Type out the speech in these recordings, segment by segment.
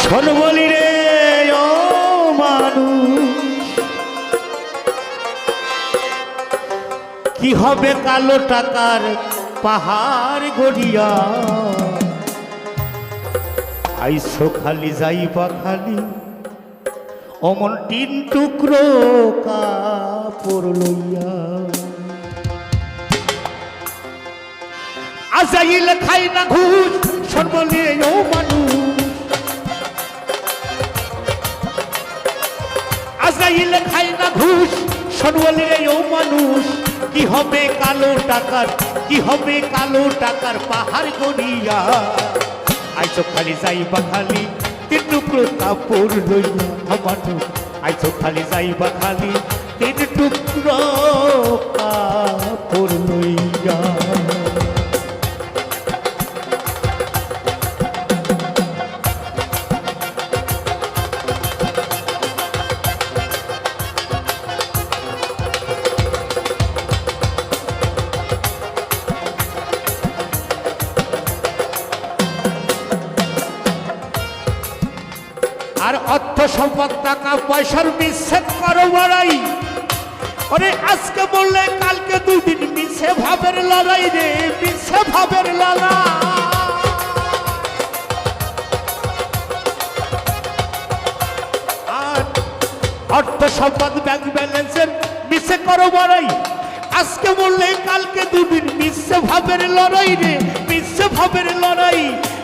শোন বলি রে ও মানুষ, কি হবে কালো টাকার পাহাড় গড়িয়া, আইসো খালি যাইবা খালি অমন তিন টুকরো কাপড় লইয়া। আজাইল খাই না ঘুষ, শোন বলি রে ও মানুষ, আজাইল খাই না ঘুষ, শোন বলি রে ও মানুষ, কি হবে কালো টাকার, কি হবে কালো টাকার পাহাড় গড়িয়া, আইসো খালি যাইবা খালি তিন টুকরো কাপড় লইয়া মানুষ, আইসো খালি যাইবা খালি তিন টুকরো কাপড় লইয়া। আর অর্থ সম্পদ টাকা পয়সার মিছে করো বড়াই, ওরে আজকে বললে কালকে দুদিন মিছে ভাবের লড়াই রে, মিছে ভাবের লড়াই। আর অর্থ সম্পদ ব্যাংক ব্যালেন্সের মিছে করো বড়াই, আজকে বললে কালকে দুদিন মিছে ভাবের লড়াই রে, মিছে ভাবের লড়াই।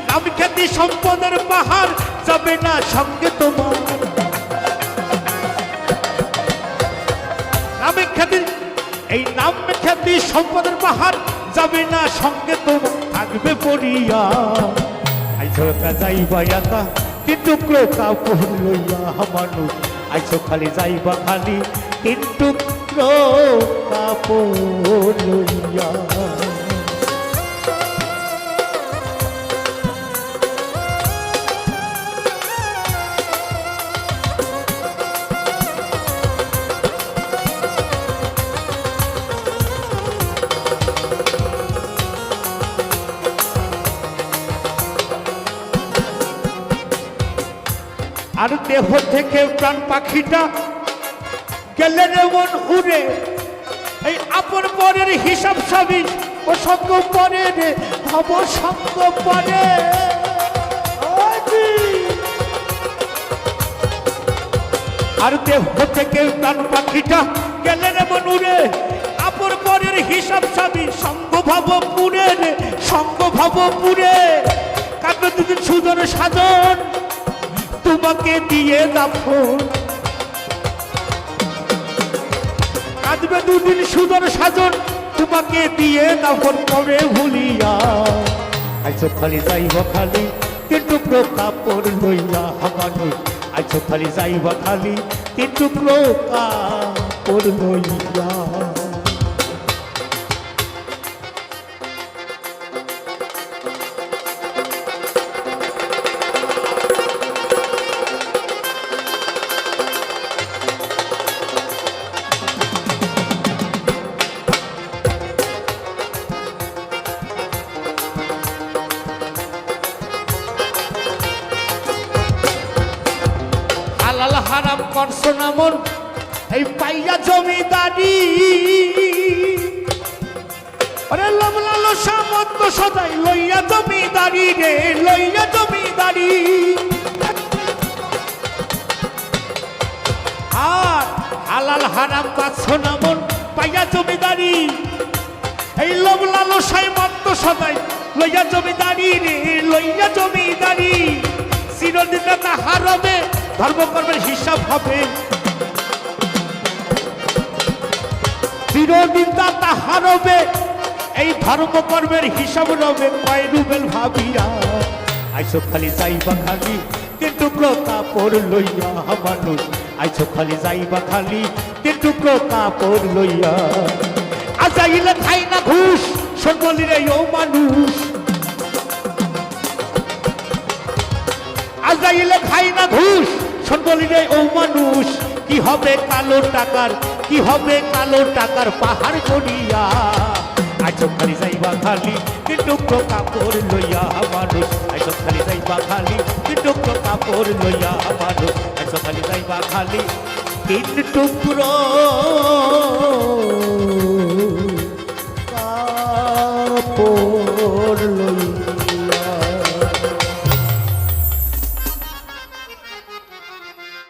নাম খ্যাতি সম্পদের পাহাড় যাবে না সঙ্গে তোমার, নামে খ্যাতি এই নাম খ্যাতি সম্পদের পাহাড় যাবে না সঙ্গে তোমার, থাকবে পড়িয়া। আইসো যাইবা একা তিন টুকরো কাপড় লইয়া মানুষ, আইসো খালি যাইবা খালি তিন টুকরো কাপড় লইয়া। আর দেহ থেকে প্রাণ পাখিটা গেলে যেমন উড়ে, এই আপন পরের হিসাব সবই ও সঙ্গ পরে রে, ভব সঙ্গ পরে। আর দেহ থেকে প্রাণ পাখিটা গেলে যেমন উড়ে, আপন পরের হিসাব সবই সঙ্গ ভাব পুরে রে, সঙ্গ ভাব পুরে। কাটবে দুদিন সুজন সাজন তোমাকে দিয়ে দাফন, কাঁদবে দুদিন সুদর সাজন তোমাকে দিয়ে দাফন করে ভুলিয়া। আইসো খালি যাইবা খালি তিন টুকরো কাপড় লইয়া মানুষ, আইসো খালি যাইবা খালি তিন টুকরো কাপড় লইয়া। হালাল হারাম করছো না মন এই পাইয়া জমিদারি, আরে লোভ লালসা মত্ত সদাই লইয়া জমিদারি রে, লইয়া জমিদারি। আর হালাল হারাম করছো না মন পাইয়া জমিদারি, এই লোভ লালসাই মত্ত সদাই লইয়া জমিদারি রে, লইয়া জমিদারি। চিরদিন তাহার হবে ধর্মকর্মের হিসাব হবে, চিরদিন তাহার হবে এই ধর্মকর্মের হিসাব রবে কয় রুবেল ভাবিয়া। আইসো খালি যাইবা খালি তিন টুকরো কাপড় লইয়া মানুষ, আইসো খালি যাইবা খালি তিন টুকরো কাপড় লইয়া। আজাইল খাই না ঘুষ, শোন বলি রে ও মানুষ, আজাইল খাই না ঘুষ, শোন বলি রে ও মানুষ, কি হবে কালো টাকার, কি হবে কালো টাকার পাহাড় গড়িয়া। আইসো খালি যাইবা খালি তিন টুকরো কাপড় লইয়া মানুষ, আইসো খালি যাইবা খালি তিন টুকরো কাপড় কাপড় লইয়া মানুষ আইসো খালি যাইবা খালি তিন টুকরো কাপড় লইয়া